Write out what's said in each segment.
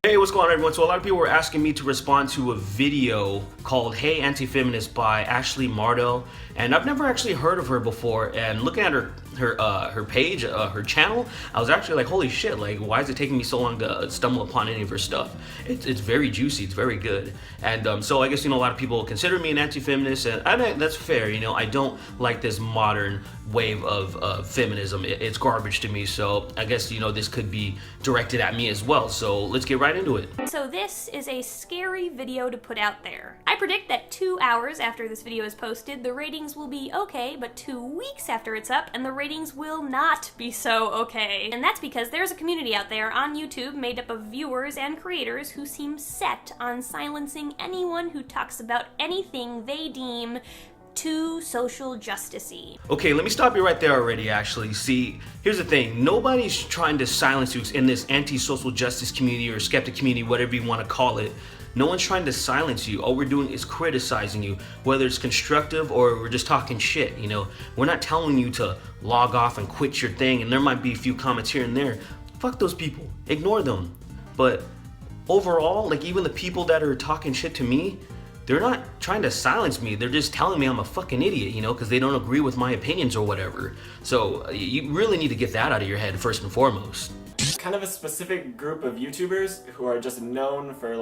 Hey, what's going on, everyone? So a lot of people were asking me to respond to a video called Hey Anti-Feminists by Ashley Mardell, and I've never actually heard of her before. And looking at her page, her channel, I was actually like, holy shit, like, why is it taking me so long to stumble upon any of her stuff? It's very juicy, it's very good. And so I guess, a lot of people consider me an anti-feminist, and that's fair. I don't like this modern wave of feminism. It's garbage to me, so I guess, this could be directed at me as well. So let's get right into it. So this is a scary video to put out there. I predict that 2 hours after this video is posted, the ratings will be okay, but 2 weeks after it's up, and the ratings will not be so okay. And that's because there's a community out there on YouTube made up of viewers and creators who seem set on silencing anyone who talks about anything they deem too social justice-y. Okay, let me stop you right there already, actually. See, here's the thing. Nobody's trying to silence you in this anti-social justice community or skeptic community, whatever you want to call it. No one's trying to silence you. All we're doing is criticizing you, whether it's constructive or we're just talking shit, We're not telling you to log off and quit your thing, and there might be a few comments here and there. Fuck those people. Ignore them. But overall, like, even the people that are talking shit to me, they're not trying to silence me. They're just telling me I'm a fucking idiot, because they don't agree with my opinions or whatever. So you really need to get that out of your head first and foremost. Kind of a specific group of YouTubers who are just known for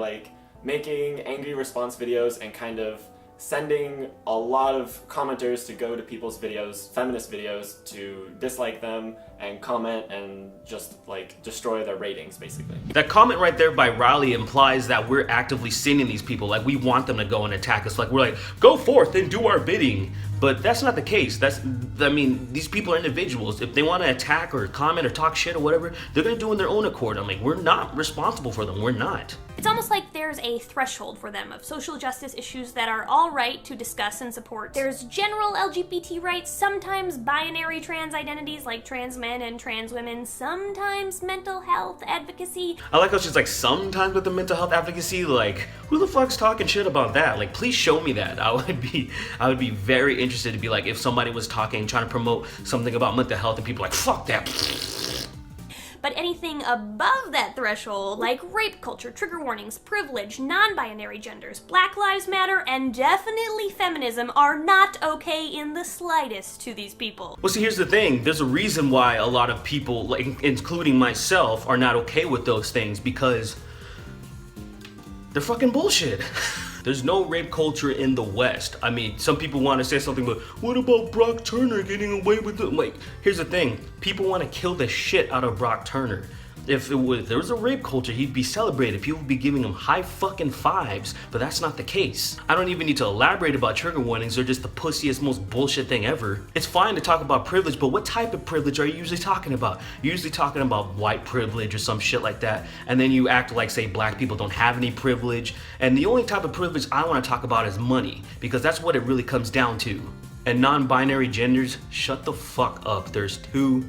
making angry response videos and kind of sending a lot of commenters to go to people's videos, feminist videos, to dislike them and comment and just destroy their ratings, basically. That comment right there by Riley implies that we're actively sending these people, like we want them to go and attack us, like we're like, go forth and do our bidding. But that's not the case. These people are individuals. If they want to attack or comment or talk shit or whatever, they're gonna do it on their own accord. We're not responsible for them. We're not. It's almost like there's a threshold for them of social justice issues that are all right to discuss and support. There's general LGBT rights, sometimes binary trans identities like trans men and trans women, sometimes mental health advocacy. I like how she's like, sometimes with the mental health advocacy, like, who the fuck's talking shit about that? Like, please show me that. I would be very interested to be like, if somebody was trying to promote something about mental health and people are like, fuck that. But anything above that threshold, like rape culture, trigger warnings, privilege, non-binary genders, Black Lives Matter, and definitely feminism are not okay in the slightest to these people. Well, see, here's the thing. There's a reason why a lot of people, like, including myself, are not okay with those things, because they're fucking bullshit. There's no rape culture in the West. Some people want to say something, but what about Brock Turner getting away with it? Like, here's the thing. People want to kill the shit out of Brock Turner. If there was a rape culture, he'd be celebrated. People would be giving him high fucking fives, but that's not the case. I don't even need to elaborate about trigger warnings. They're just the pussiest, most bullshit thing ever. It's fine to talk about privilege, but what type of privilege are you usually talking about? You're usually talking about white privilege or some shit like that, and then you act like, say, black people don't have any privilege, and the only type of privilege I want to talk about is money, because that's what it really comes down to. And non-binary genders, shut the fuck up. There's two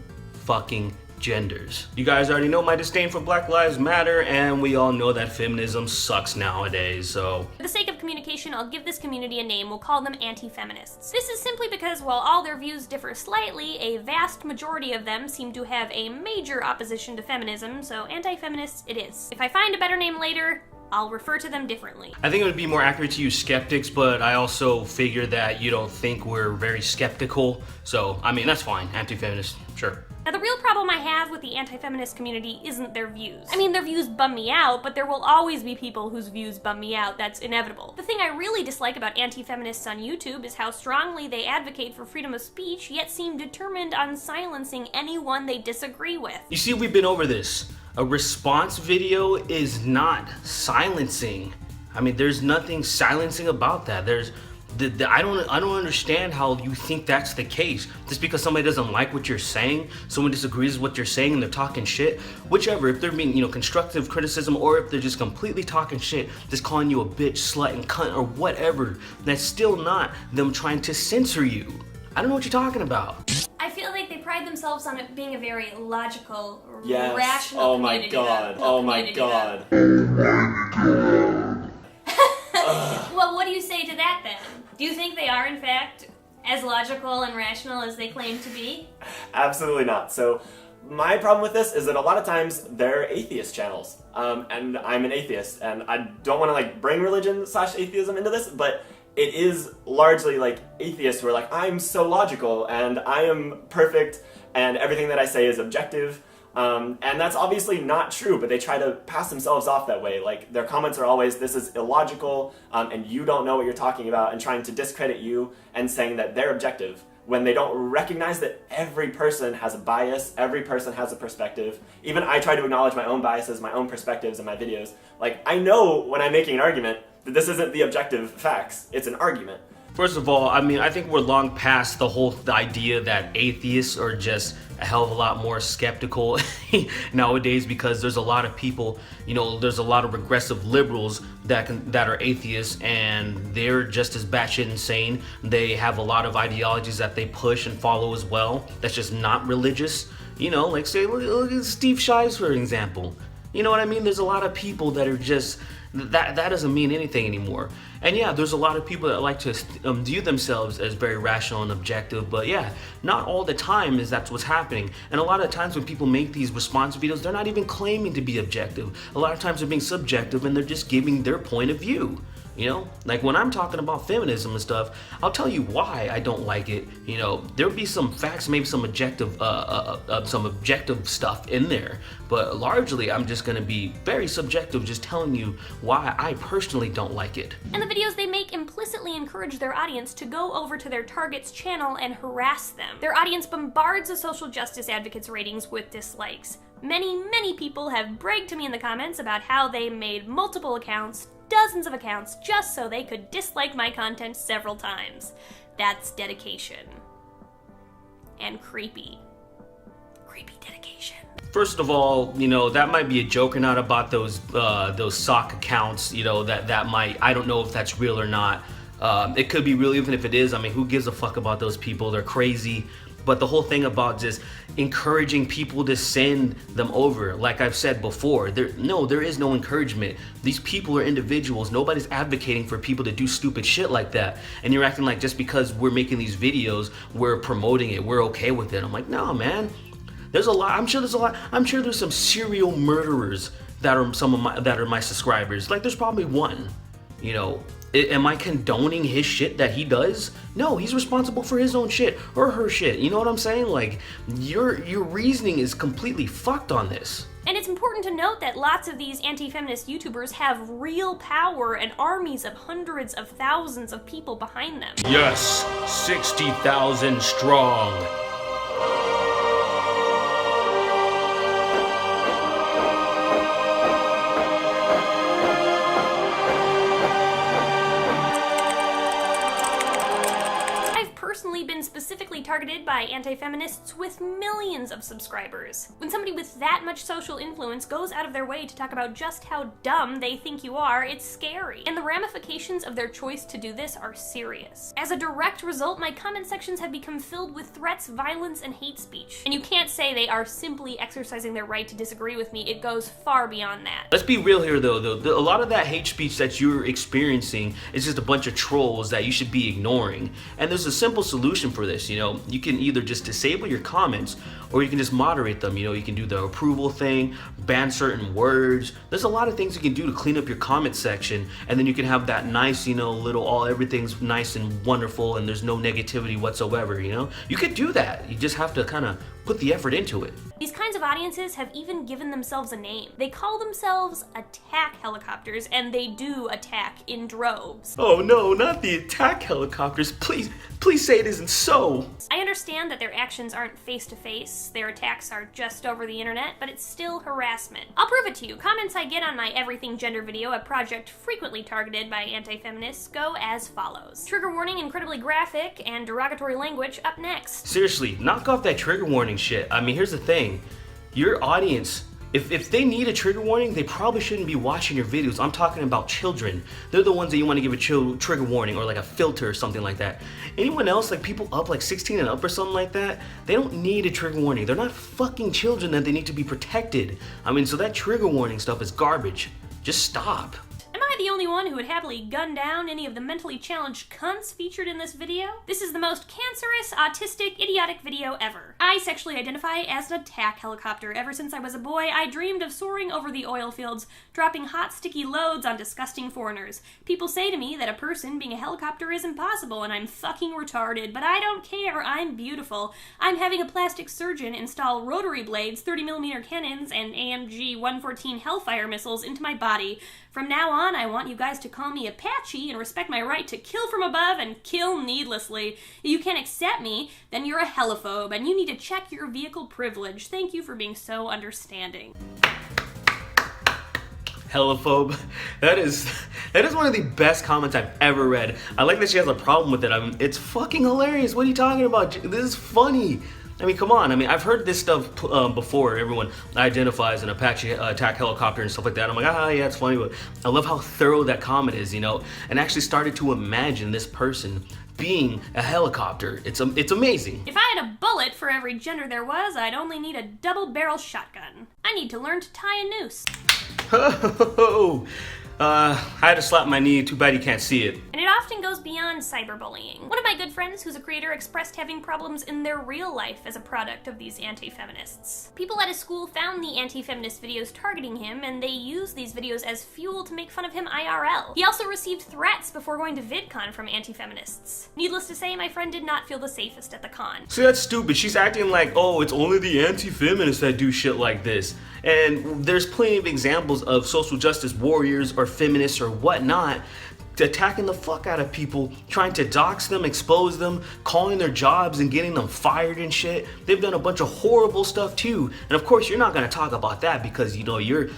fucking genders. You guys already know my disdain for Black Lives Matter, and we all know that feminism sucks nowadays, so. For the sake of communication, I'll give this community a name. We'll call them anti-feminists. This is simply because while all their views differ slightly, a vast majority of them seem to have a major opposition to feminism, so anti-feminists it is. If I find a better name later, I'll refer to them differently. I think it would be more accurate to use skeptics, but I also figure that you don't think we're very skeptical, so, that's fine. Anti-feminist, sure. Now, the real problem I have with the anti-feminist community isn't their views. Their views bum me out, but there will always be people whose views bum me out. That's inevitable. The thing I really dislike about anti-feminists on YouTube is how strongly they advocate for freedom of speech, yet seem determined on silencing anyone they disagree with. You see, we've been over this. A response video is not silencing. There's nothing silencing about that. I don't understand how you think that's the case. Just because somebody doesn't like what you're saying, someone disagrees with what you're saying and they're talking shit, whichever, if they're being, constructive criticism, or if they're just completely talking shit, just calling you a bitch, slut, and cunt, or whatever, that's still not them trying to censor you. I don't know what you're talking about. I feel like they pride themselves on it being a very logical, yes. rational community. Oh my god. Well, what do you say to that then? Do you think they are, in fact, as logical and rational as they claim to be? Absolutely not. So, My problem with this is that a lot of times they're atheist channels, and I'm an atheist, and I don't want to like bring religion/atheism into this, but it is largely like atheists who are like, I'm so logical and I am perfect and everything that I say is objective. And that's obviously not true, but they try to pass themselves off that way. Like, their comments are always, this is illogical, and you don't know what you're talking about, and trying to discredit you and saying that they're objective, when they don't recognize that every person has a bias, every person has a perspective. Even I try to acknowledge my own biases, my own perspectives in my videos. Like, I know when I'm making an argument that this isn't the objective facts, it's an argument. First of all, I mean, I think we're long past the idea that atheists are just a hell of a lot more skeptical nowadays, because there's a lot of people, you know, there's a lot of regressive liberals that are atheists, and they're just as batshit insane. They have a lot of ideologies that they push and follow as well. That's just not religious. You know, like say, look at Steve Shives, for example. You know what I mean? There's a lot of people that are just, that doesn't mean anything anymore. And yeah, there's a lot of people that like to view themselves as very rational and objective, but yeah, not all the time is that's what's happening. And a lot of times when people make these response videos, they're not even claiming to be objective. A lot of times they're being subjective and they're just giving their point of view. You know, like when I'm talking about feminism and stuff, I'll tell you why I don't like it. You know, there'll be some facts, maybe some objective stuff in there, but largely I'm just gonna be very subjective, just telling you why I personally don't like it. And the videos they make implicitly encourage their audience to go over to their target's channel and harass them. Their audience bombards a social justice advocate's ratings with dislikes. Many people have bragged to me in the comments about how they made multiple accounts, dozens of accounts, just so they could dislike my content several times. That's dedication. And creepy. Creepy dedication. First of all, you know, that might be a joke or not about those sock accounts, you know, that might, I don't know if that's real or not. It could be real, even if it is. I mean, who gives a fuck about those people? They're crazy. But the whole thing about just encouraging people to send them over, like I've said before, there is no encouragement. These people are individuals. Nobody's advocating for people to do stupid shit like that. And you're acting like just because we're making these videos, we're promoting it, we're okay with it. I'm like, no, man. There's a lot. I'm sure there's some serial murderers that are my subscribers. Like, there's probably one. You know, am I condoning his shit that he does? No, he's responsible for his own shit or her shit. You know what I'm saying? Like, your reasoning is completely fucked on this. And it's important to note that lots of these anti-feminist YouTubers have real power and armies of hundreds of thousands of people behind them. Yes, 60,000 strong. Been specifically targeted by anti-feminists with millions of subscribers. When somebody with that much social influence goes out of their way to talk about just how dumb they think you are, it's scary. And the ramifications of their choice to do this are serious. As a direct result, my comment sections have become filled with threats, violence, and hate speech. And you can't say they are simply exercising their right to disagree with me. It goes far beyond that. Let's be real here though. A lot of that hate speech that you're experiencing is just a bunch of trolls that you should be ignoring. And there's a simple solution for this. You know, you can either just disable your comments or you can just moderate them. You know, you can do the approval thing, ban certain words. There's a lot of things you can do to clean up your comment section, and then you can have that nice, you know, everything's nice and wonderful and there's no negativity whatsoever. You know, you could do that. You just have to kind of put the effort into it. These kinds of audiences have even given themselves a name. They call themselves attack helicopters, and they do attack in droves. Oh no, not the attack helicopters. Please say it isn't so. I understand that their actions aren't face-to-face, their attacks are just over the internet, but it's still harassment. I'll prove it to you. Comments I get on my Everything Gender video, a project frequently targeted by anti-feminists, go as follows. Trigger warning, incredibly graphic, and derogatory language up next. Seriously, knock off that trigger warning shit. I mean, here's the thing. Your audience, if they need a trigger warning, they probably shouldn't be watching your videos. I'm talking about children. They're the ones that you want to give a trigger warning or like a filter or something like that. Anyone else, like people up like 16 and up or something like that, they don't need a trigger warning. They're not fucking children that they need to be protected. I mean, so that trigger warning stuff is garbage. Just stop. Am I I the only one who would happily gun down any of the mentally challenged cunts featured in this video? This is the most cancerous, autistic, idiotic video ever. I sexually identify as an attack helicopter. Ever since I was a boy, I dreamed of soaring over the oil fields, dropping hot, sticky loads on disgusting foreigners. People say to me that a person being a helicopter is impossible and I'm fucking retarded, but I don't care. I'm beautiful. I'm having a plastic surgeon install rotary blades, 30mm cannons, and AMG 114 Hellfire missiles into my body. From now on, I want you guys to call me Apache and respect my right to kill from above and kill needlessly. If you can't accept me, then you're a heliphobe, and you need to check your vehicle privilege. Thank you for being so understanding. Heliphobe. That is one of the best comments I've ever read. I like that she has a problem with it. It's fucking hilarious. What are you talking about? This is funny. I mean, come on. I mean, I've heard this stuff before. Everyone identifies an Apache attack helicopter and stuff like that. I'm like, yeah, it's funny, but I love how thorough that comment is, you know, and actually started to imagine this person being a helicopter. It's amazing. If I had a bullet for every gender there was, I'd only need a double-barrel shotgun. I need to learn to tie a noose. I had to slap my knee. Too bad you can't see it. And it often goes beyond cyberbullying. One of my good friends, who's a creator, expressed having problems in their real life as a product of these anti-feminists. People at his school found the anti-feminist videos targeting him, and they used these videos as fuel to make fun of him IRL. He also received threats before going to VidCon from anti-feminists. Needless to say, my friend did not feel the safest at the con. See, that's stupid. She's acting like, oh, it's only the anti-feminists that do shit like this. And there's plenty of examples of social justice warriors or feminists or whatnot attacking the fuck out of people, trying to dox them, expose them, calling their jobs and getting them fired and shit. They've done a bunch of horrible stuff too. And of course, you're not gonna talk about that because, you know, your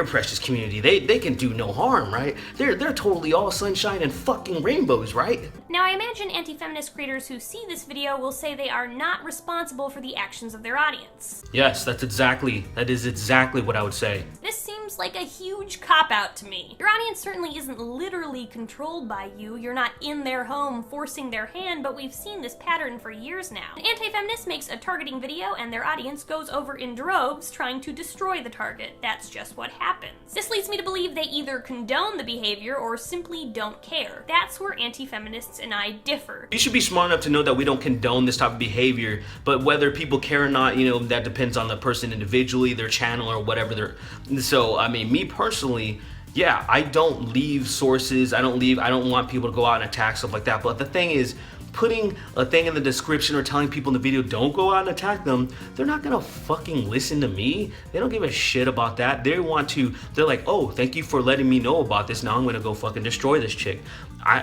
precious community, they can do no harm, right? They're totally all sunshine and fucking rainbows, right? Now, I imagine anti-feminist creators who see this video will say they are not responsible for the actions of their audience. Yes, that is exactly what I would say. This seems like a huge cop-out to me. Your audience certainly isn't literally controlled by you. You're not in their home forcing their hand, but we've seen this pattern for years now. An anti-feminist makes a targeting video and their audience goes over in droves trying to destroy the target. That's just what happens. This leads me to believe they either condone the behavior or simply don't care. That's where anti-feminists and I differ. You should be smart enough to know that we don't condone this type of behavior, but whether people care or not, you know, that depends on the person individually, their channel or whatever they're. So, I mean, me personally, yeah, I don't leave sources. I don't want people to go out and attack, stuff like that. But the thing is, putting a thing in the description or telling people in the video don't go out and attack them, they're not gonna fucking listen to me. They don't give a shit about that. They're like, oh, thank you for letting me know about this. Now I'm gonna go fucking destroy this chick.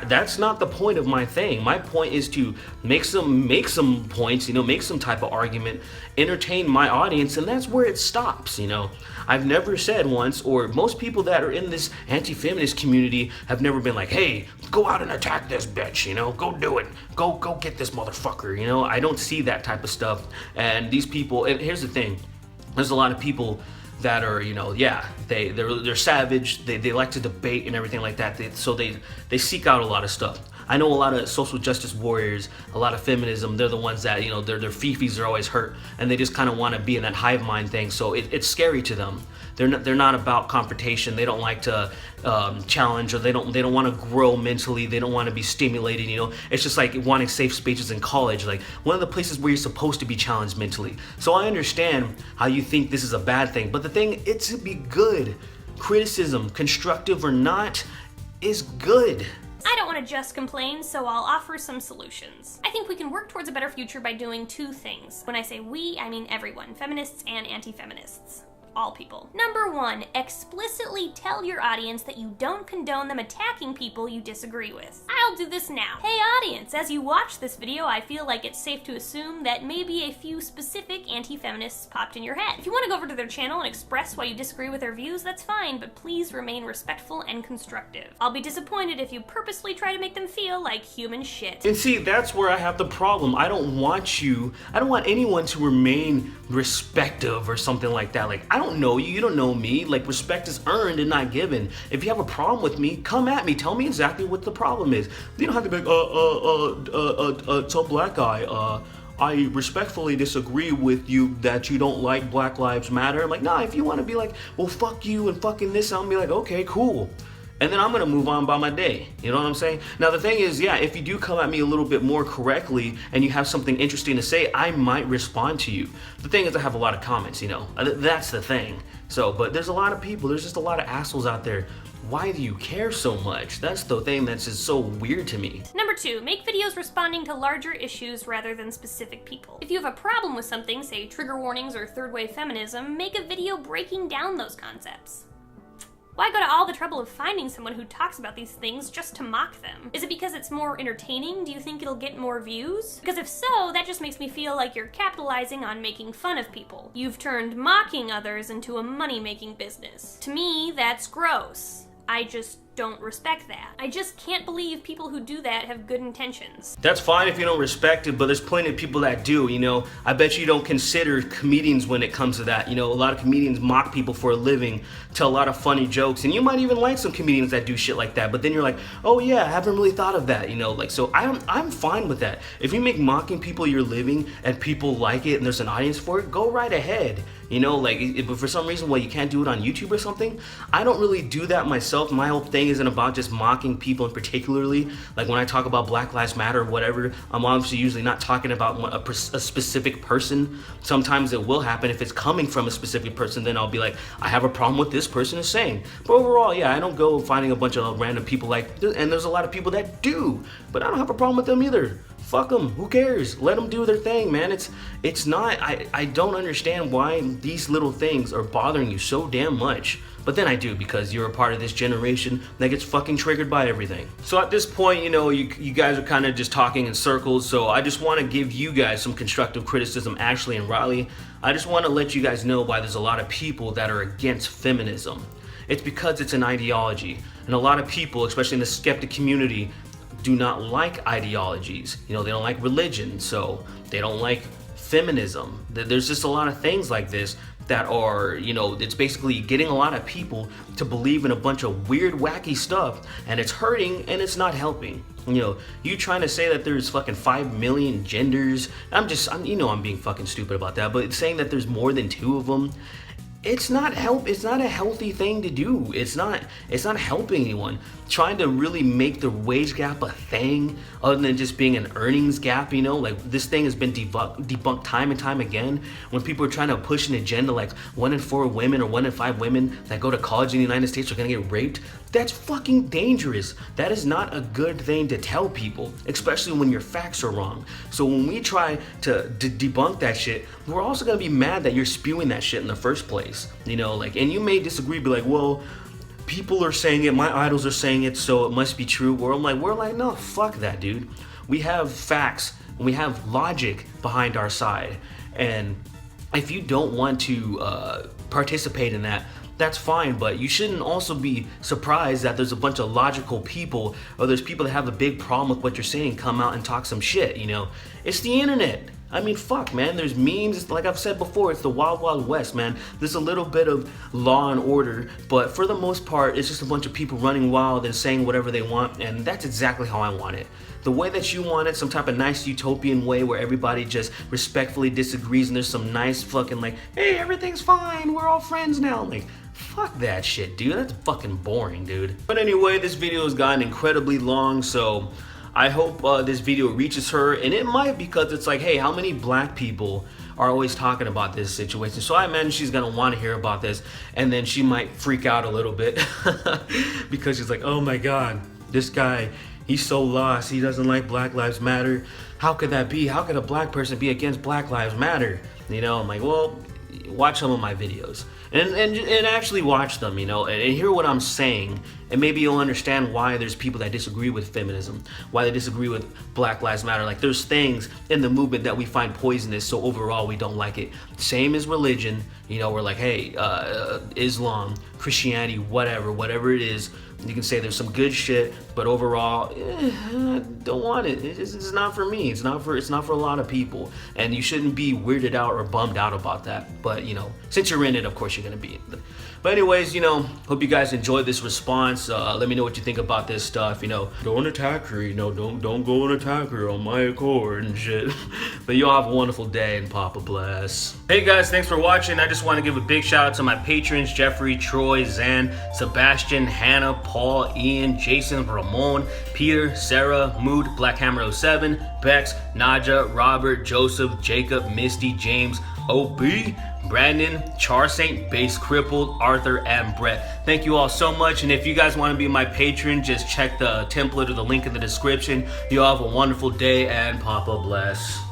That's not the point of my thing. My point is to make some points, you know, make some type of argument, entertain my audience, and that's where it stops, you know. I've never said once, or most people that are in this anti-feminist community have never been like, hey, go out and attack this bitch, you know, go do it. Go get this motherfucker, you know. I don't see that type of stuff. And these people, and here's the thing, there's a lot of people that are, you know, yeah, they're savage, they like to debate and everything like that, so they seek out a lot of stuff. I know a lot of social justice warriors, a lot of feminism, they're the ones that, you know, their fifis are always hurt and they just kind of want to be in that hive mind thing, so it's scary to them. They're not about confrontation. They don't like to challenge, or they don't want to grow mentally. They don't want to be stimulated, you know. It's just like wanting safe spaces in college, like one of the places where you're supposed to be challenged mentally. So I understand how you think this is a bad thing, but the thing, it's to be good. Criticism, constructive or not, is good. I don't want to just complain, so I'll offer some solutions. I think we can work towards a better future by doing two things. When I say we, I mean everyone, feminists and anti-feminists. All people. Number one, explicitly tell your audience that you don't condone them attacking people you disagree with. I'll do this now. Hey audience, as you watch this video, I feel like it's safe to assume that maybe a few specific anti-feminists popped in your head. If you want to go over to their channel and express why you disagree with their views, that's fine, but please remain respectful and constructive. I'll be disappointed if you purposely try to make them feel like human shit. And see, that's where I have the problem. I don't want anyone to remain respective or something like that. Like, I don't know you, you don't know me. Like, respect is earned and not given. If you have a problem with me, come at me. Tell me exactly what the problem is. You don't have to be like, tell black guy, I respectfully disagree with you that you don't like Black Lives Matter. I'm like, nah, if you want to be like, well, fuck you and fucking this, I'll be like, okay, cool. and then I'm gonna move on about my day. You know what I'm saying? Now the thing is, yeah, if you do come at me a little bit more correctly and you have something interesting to say, I might respond to you. The thing is, I have a lot of comments, you know, that's the thing. So, but there's a lot of people, there's just a lot of assholes out there. Why do you care so much? That's the thing that's just so weird to me. Number 2, make videos responding to larger issues rather than specific people. If you have a problem with something, say trigger warnings or third wave feminism, make a video breaking down those concepts. Why go to all the trouble of finding someone who talks about these things just to mock them? Is it because it's more entertaining? Do you think it'll get more views? Because if so, that just makes me feel like you're capitalizing on making fun of people. You've turned mocking others into a money-making business. To me, that's gross. I just don't respect that. I just can't believe people who do that have good intentions. That's fine if you don't respect it, but there's plenty of people that do, you know. I bet you don't consider comedians when it comes to that. You know, a lot of comedians mock people for a living, tell a lot of funny jokes, and you might even like some comedians that do shit like that, but then you're like, oh yeah, I haven't really thought of that, you know, like, so I'm fine with that. If you make mocking people your living and people like it and there's an audience for it, go right ahead. You know, like, but for some reason, you can't do it on YouTube or something. I don't really do that myself. My whole thing isn't about just mocking people, and particularly, like when I talk about Black Lives Matter or whatever, I'm obviously usually not talking about a specific person. Sometimes it will happen if it's coming from a specific person, then I'll be like, I have a problem with this person is saying. But overall, yeah, I don't go finding a bunch of random people like, and there's a lot of people that do, but I don't have a problem with them either. Fuck them, who cares? Let them do their thing, man. It's not, I don't understand why these little things are bothering you so damn much. But then I do, because you're a part of this generation that gets fucking triggered by everything. So at this point, you know, you guys are kind of just talking in circles, so I just want to give you guys some constructive criticism, Ashley and Riley. I just want to let you guys know why there's a lot of people that are against feminism. It's because it's an ideology, and a lot of people, especially in the skeptic community, do not like ideologies. You know, they don't like religion, so they don't like feminism. There's just a lot of things like this that are, you know, it's basically getting a lot of people to believe in a bunch of weird, wacky stuff, and it's hurting and it's not helping. You know, you trying to say that there's fucking 5 million genders, you know, I'm being fucking stupid about that, but saying that there's more than 2 of them, it's not a healthy thing to do. It's not helping anyone. Trying to really make the wage gap a thing other than just being an earnings gap, you know, like this thing has been debunked time and time again. When people are trying to push an agenda like 1 in 4 women or 1 in 5 women that go to college in the United States are gonna get raped, that's fucking dangerous. That is not a good thing to tell people, especially when your facts are wrong. So when we try to debunk that shit, we're also gonna be mad that you're spewing that shit in the first place, you know, like, and you may disagree, be like, well, people are saying it, my idols are saying it, so it must be true. We're like, no, fuck that, dude. We have facts, and we have logic behind our side, and if you don't want to participate in that, that's fine, but you shouldn't also be surprised that there's a bunch of logical people, or there's people that have a big problem with what you're saying, come out and talk some shit, you know? It's the internet. I mean, fuck, man, there's memes, like I've said before, it's the wild, wild west, man. There's a little bit of law and order, but for the most part, it's just a bunch of people running wild and saying whatever they want, and that's exactly how I want it. The way that you want it, some type of nice utopian way where everybody just respectfully disagrees and there's some nice fucking like, hey, everything's fine, we're all friends now. Like, fuck that shit, dude. That's fucking boring, dude. But anyway, this video has gotten incredibly long, so I hope this video reaches her, and it might, because it's like, hey, how many black people are always talking about this situation? So I imagine she's gonna want to hear about this, and then she might freak out a little bit because she's like, oh my god, this guy, he's so lost, he doesn't like Black Lives Matter. How could that be? How could a black person be against Black Lives Matter? You know, I'm like, well, watch some of my videos and actually watch them, you know, and hear what I'm saying, and maybe you'll understand why there's people that disagree with feminism, why they disagree with Black Lives Matter. Like, there's things in the movement that we find poisonous, so overall we don't like it. Same as religion, you know, we're like, hey, Islam, Christianity, whatever it is, you can say there's some good shit, but overall, I don't want it. It's not for me. It's not for a lot of people, and you shouldn't be weirded out or bummed out about that. But you know, since you're in it, of course you're gonna be. But anyways, you know, hope you guys enjoyed this response. Let me know what you think about this stuff. You know, don't attack her. You know, don't go and attack her on my accord and shit. But y'all have a wonderful day, and Papa bless. Hey guys, thanks for watching. I just want to give a big shout out to my patrons, Jeffrey, Troy, Joy, Zan, Sebastian, Hannah, Paul, Ian, Jason, Ramon, Peter, Sarah, Mood, Black Hammer 07, Bex, Naja, Robert, Joseph, Jacob, Misty, James, OB, Brandon, Char Saint, Base Crippled, Arthur, and Brett. Thank you all so much, and if you guys want to be my patron, just check the template or the link in the description. You all have a wonderful day, and Papa bless.